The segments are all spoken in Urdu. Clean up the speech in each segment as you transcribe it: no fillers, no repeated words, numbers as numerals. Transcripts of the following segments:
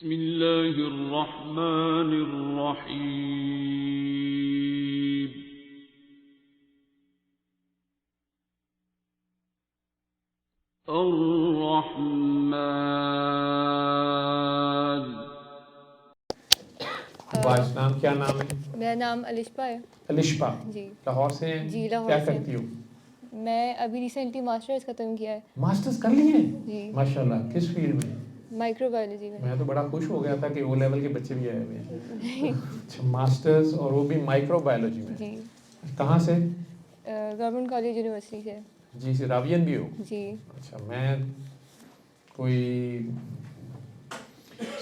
بسم اللہ الرحمن الرحیم الرحمن. باش نام کیا نام ہے؟ میرا نام الشپا ہے. الشپا جی. لاہور سے ہیں؟ جی لاہور کیا سے. کرتی ہو؟ میں ابھی ریسنٹلی ماسٹرز ختم کیا ہے. ماسٹرز کر لی ہے؟ جی ماشاءاللہ. کس فیلڈ میں؟ مائکرو بایولوجی میں. میں تو بڑا خوش ہو گیا تھا کہ او لیول کے بچے بھی آئے ہوئے ہیں. اچھا ماسٹرز اور وہ بھی مائکرو بایولوجی میں. جی. کہاں سے؟ گورنمنٹ کالج یونیورسٹی سے. جی سے راوین بھی ہو؟ جی. اچھا میں کوئی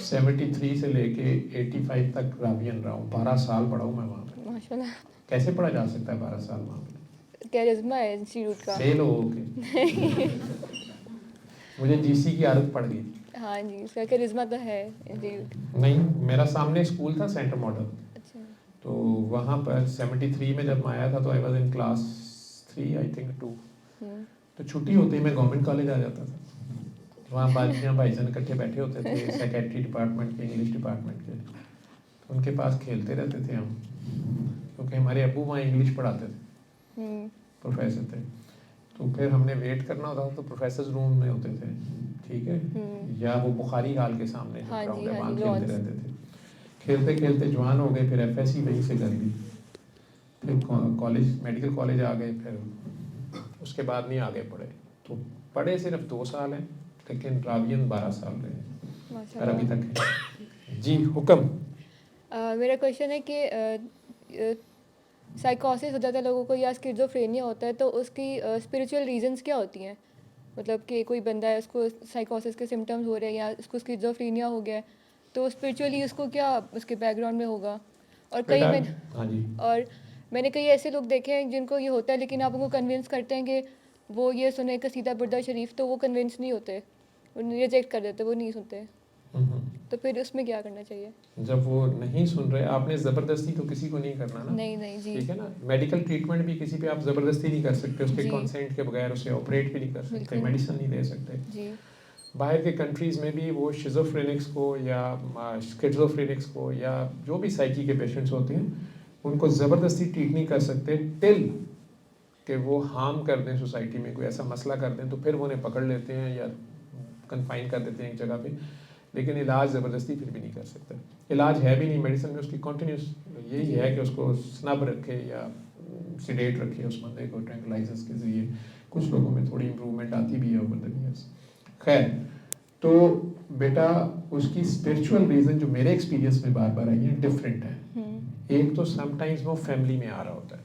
73 سے لے کے 85 تک راوین رہا ہوں. 12 سال پڑھا ہوں میں وہاں پہ. ماشاءاللہ. کیسے پڑھا جا سکتا ہے 12 سال وہاں پہ؟ کیرزما ہے انسٹیٹیوٹ کا. فیل ہو کے مجھے جی سی کی عادت پڑ گئی. ہاں جی اس کا کیرزما تو ہے انسٹیٹیوٹ. نہیں میرا سامنے اسکول تھا سینٹر ماڈل. اچھا. تو وہاں پر 73 میں جب میں آیا تھا تو I was in class 3 I think 2. تو چھٹی ہوتی میں گورنمنٹ کالج آ جاتا تھا. وہاں باجیاں بھائی جان اکٹھے بیٹھے ہوتے تھے سیکریٹری ڈپارٹمنٹ کے انگلش ڈپارٹمنٹ کے. تو ان کے پاس کھیلتے رہتے تھے ہم کیونکہ ہمارے ابو وہاں انگلش پڑھاتے تھے پروفیسر تھے. تو پھر ہم نے ویٹ کرنا ہوتا تھا تو پروفیسرز روم میں ہوتے تھے ٹھیک ہے یا وہ بخاری ہال کے سامنے جو گراؤنڈ ہے وہاں کھیلتے رہتے تھے. کھیلتے کھیلتے جوان ہو گئے. پھر ایف ایس سی وہیں سے کر لی. پھر کالج میڈیکل کالج آ گئے. پھر اس کے بعد نہیں آگے پڑھے. تو پڑھے صرف 2 سال ہیں لیکن راوین 12 سال رہے اور ابھی تک ہے. جی حکم. میرا کویشچن ہے کہ سائیکوسس ہو جاتا ہے لوگوں کو یا اسکیزوفرینیا ہوتا ہے تو اس کی اسپریچول ریزنس کیا ہوتی ہیں؟ مطلب کہ کوئی بندہ ہے اس کو سائیکوسس کے سمٹمز ہو رہے ہیں یا اس کو اسکیزوفرینیا ہو گیا ہے تو اسپریچولی اس کو کیا اس کے بیک گراؤنڈ میں ہوگا؟ اور میں نے کئی ایسے لوگ دیکھے ہیں جن کو یہ ہوتا ہے لیکن آپ ان کو کنونس کرتے ہیں کہ وہ یہ سنیں قصیدہ بردہ شریف تو وہ کنونس نہیں ہوتے, وہ ریجیکٹ کر دیتے, وہ نہیں سنتے. تو پھر اس میں کیا کرنا چاہیے؟ جب وہ نہیں سن رہے آپ نے زبردستی تو کسی کو نہیں کرنا نا. نہیں جی ٹھیک ہے نا. میڈیکل ٹریٹمنٹ بھی کسی پہ آپ زبردستی نہیں کر سکتے. اس کے کنسنٹ کے بغیر اسے آپریٹ بھی نہیں کر سکتے, میڈیسن نہیں دے سکتے. جی. باہر کے کنٹریز میں بھی وہ شیزوفرینکس کو یا اسکیزوفرینکس کو یا جو بھی سائیکی کے پیشنٹس ہوتے ہیں ان کو زبردستی ٹریٹ نہیں کر سکتے ٹل کہ وہ ہارم کر دیں سوسائٹی میں, کوئی ایسا مسئلہ کر دیں تو پھر وہ انہیں پکڑ لیتے ہیں یا کنفائن کر دیتے ہیں ایک جگہ پہ. لیکن علاج زبردستی پھر بھی نہیں کر سکتے. علاج ہے بھی نہیں میڈیسن میں اس کی کنٹینیوس یہی ہے کہ اس کو سنب رکھے یا سیڈیٹ رکھے اس بندے کو ٹرینکلائزرز کے ذریعے. کچھ لوگوں میں تھوڑی امپرومنٹ آتی بھی ہے اوور دی ایئرس. خیر تو بیٹا اس کی اسپرچول ریزن جو میرے ایکسپیرینس میں بار بار آئی ہیں ڈفرینٹ ہے. ایک تو سم ٹائمز وہ فیملی میں آ رہا ہوتا ہے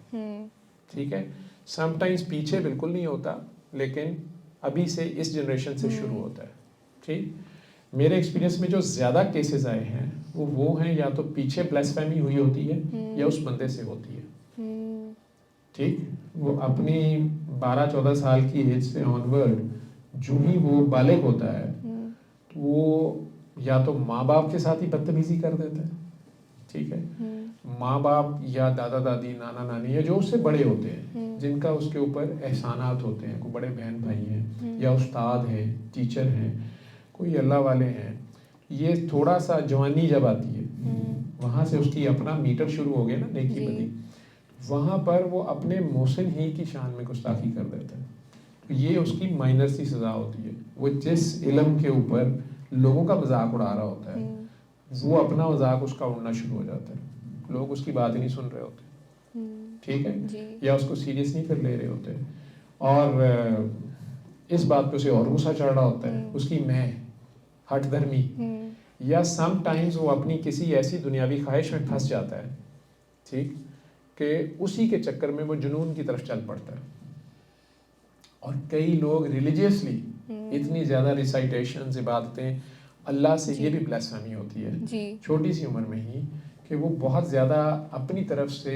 ٹھیک ہے. سم ٹائمز پیچھے بالکل نہیں ہوتا لیکن ابھی سے اس جنریشن سے شروع ہوتا ہے. ٹھیک. میرے ایکسپیرینس میں جو زیادہ کیسز آئے ہیں وہ ہیں یا تو پیچھے بلیسفیمی ہوئی ہوتی ہے یا اس بندے سے ہوتی ہے. ٹھیک. وہ اپنی 12-14 سال کی ایج سے آنورڈ جو ہی وہ بالغ ہوتا ہے وہ یا تو ماں باپ کے ساتھ ہی بدتمیزی کر دیتا ہے. ٹھیک ہے. ماں باپ یا دادا دادی نانا نانی یا جو اس سے بڑے ہوتے ہیں جن کا اس کے اوپر احسانات ہوتے ہیں, کوئی بڑے بہن بھائی ہیں یا استاد ہیں ٹیچر ہیں کوئی اللہ والے ہیں. یہ تھوڑا سا جوانی جب آتی ہے وہاں سے اس کی اپنا میٹر شروع ہو گیا نا نیکی بدی, وہاں پر وہ اپنے محسن ہی کی شان میں گستاخی کر دیتا ہے. یہ اس کی مائنر سی سزا ہوتی ہے. وہ جس علم کے اوپر لوگوں کا مذاق اڑا رہا ہوتا ہے وہ اپنا مذاق اس کا اڑنا شروع ہو جاتا ہے. لوگ اس کی بات ہی نہیں سن رہے ہوتے ٹھیک ہے یا اس کو سیریس نہیں پھر لے رہے ہوتے اور اس بات پہ اسے اور غصہ چڑھ رہا ہوتا ہے اس کی میں ہٹ دھرمی یا سم ٹائمز وہ اپنی کسی ایسی دنیاوی خواہش میں پھنس جاتا ہے ٹھیک کہ اسی کے چکر میں وہ جنون کی طرف چل پڑتا ہے. اور کئی لوگ ریلیجیسلی اتنی زیادہ ریسائٹیشنز عبادتیں اللہ سے یہ بھی بلیسفیمی ہوتی ہے چھوٹی سی عمر میں ہی کہ وہ بہت زیادہ اپنی طرف سے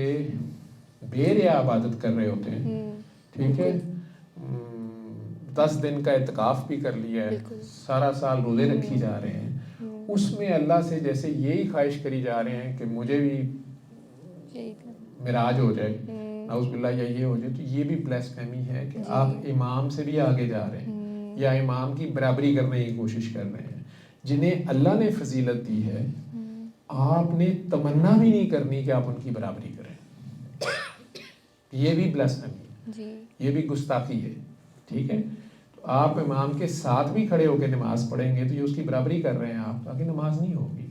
بے ریا عبادت کر رہے ہوتے ہیں. ٹھیک ہے. 10 دن کا اعتکاف بھی کر لیا ہے, سارا سال روزے رکھی جا رہے ہیں, اس میں اللہ سے جیسے یہی خواہش کری جا رہے ہیں کہ مجھے بھی معراج ہو جائے نعوذ باللہ یا یہ ہو جائے. تو یہ بھی بلیسفیمی ہے کہ آپ امام سے بھی آگے جا رہے ہیں یا امام کی برابری کرنے کی کوشش کر رہے ہیں جنہیں اللہ نے فضیلت دی ہے آپ نے تمنا بھی نہیں کرنی کہ آپ ان کی برابری کریں. یہ بھی بلاسفیمی ہے, جی یہ بھی گستاخی ہے. ٹھیک ہے, تو آپ امام کے ساتھ بھی کھڑے ہو کے نماز پڑھیں گے تو یہ اس کی برابری کر رہے ہیں آپ, تاکہ نماز نہیں ہوگی.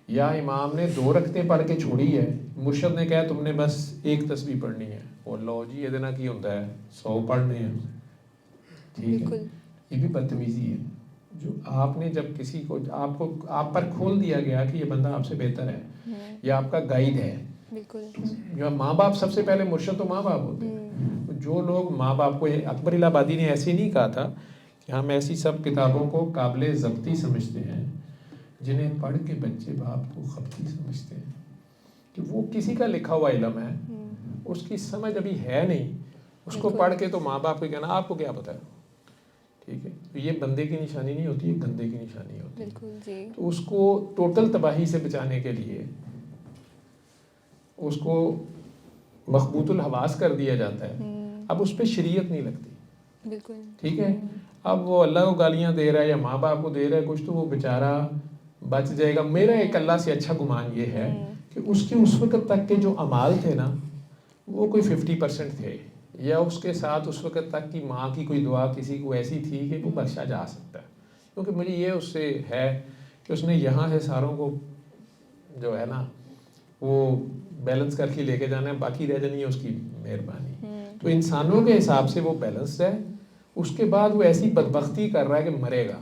یا امام نے 2 رکعتیں پڑھ کے چھوڑی ہے, مرشد نے کہا تم نے بس 1 تسبیح پڑھنی ہے, اور لو جی یہ دینا کی ہوتا ہے 100 پڑھنے ہیں. ٹھیک ہے, بالکل. یہ بھی بدتمیزی ہے. جو آپ نے جب کسی کو آپ پر کھول دیا گیا کہ یہ بندہ آپ سے بہتر ہے یا آپ کا گائیڈ ہے. بالکل. جو ماں باپ سب سے پہلے مرشد تو ماں باپ ہوتے ہیں. جو لوگ ماں باپ کو, اکبر الہ آبادی نے ایسے نہیں کہا تھا کہ ہم ایسی سب کتابوں کو قابل ضبطی سمجھتے ہیں جنہیں پڑھ کے بچے باپ کو خبطی سمجھتے ہیں, کہ وہ کسی کا لکھا ہوا علم ہے, اس کی سمجھ ابھی ہے نہیں, اس کو پڑھ کے تو ماں باپ کو کہنا آپ کو کیا پتہ ہے. ٹھیک ہے, تو یہ بندے کی نشانی نہیں ہوتی, یہ گندے کی نشانی ہوتی ہے. بالکل. جی تو اس کو ٹوٹل تباہی سے بچانے کے لیے اس کو مخبوط الحواس کر دیا جاتا ہے. اب اس پہ شریعت نہیں لگتی. بالکل. ٹھیک ہے, اب وہ اللہ کو گالیاں دے رہا ہے یا ماں باپ کو دے رہا ہے کچھ, تو وہ بیچارہ بچ جائے گا. میرا ایک اللہ سے اچھا گمان یہ ہے کہ اس کے اس وقت تک کے جو اعمال تھے نا وہ کوئی 50% تھے, یا اس کے ساتھ اس وقت تک کی ماں کی کوئی دعا کسی کو ایسی تھی کہ وہ بخشا جا سکتا ہے. کیونکہ مجھے یہ اس سے ہے کہ اس نے یہاں سے ساروں کو جو ہے نا وہ بیلنس کر کے لے کے جانا ہے, باقی رہ جانی ہے اس کی مہربانی. تو انسانوں کے حساب سے وہ بیلنس ہے. اس کے بعد وہ ایسی بدبختی کر رہا ہے کہ مرے گا,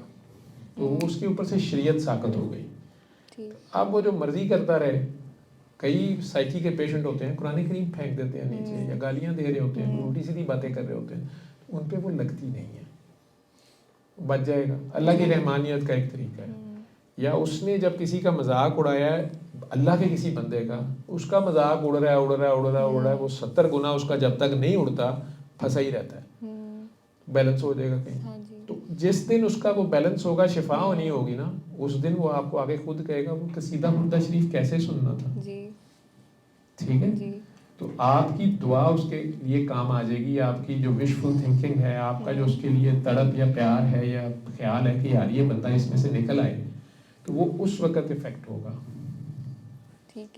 تو وہ اس کے اوپر سے شریعت ساقط ہو گئی. اب وہ جو مرضی کرتا رہے. کئی سائیکی کے پیشنٹ ہوتے ہیں قرآن کریم پھینک دیتے ہیں نیچے, یا گالیاں دے رہے ہوتے ہیں, الٹی سیدھی باتیں کر رہے ہوتے ہیں, ان پہ وہ لگتی نہیں ہے, بچ جائے گا. اللہ کی رحمانیت کا ایک طریقہ ہے. یا اس نے جب کسی کا مذاق اڑایا ہے اللہ کے کسی بندے کا, اس کا مذاق اڑ رہا ہے, وہ 70 گنا اس کا جب تک نہیں اڑتا پھنسا ہی رہتا ہے, بیلنس ہو جائے گا کہیں. تو جس دن اس کا وہ بیلنس ہوگا, شفا ہونی ہوگی نا, اس دن وہ آپ کو آگے خود کہے گا وہ قصیدہ مردہ شریف کیسے سننا تھا. ٹھیک ہے, تو آپ کی دعا اس کے لیے کام آ جائے گی. آپ کی جو وشفل تھنکنگ ہے, آپ کا جو اس کے لیے تڑپ یا پیار ہے یا خیال ہے کہ یار یہ بندہ اس میں سے نکل آئے, تو وہ اس وقت افیکٹ ہوگا. ٹھیک ہے.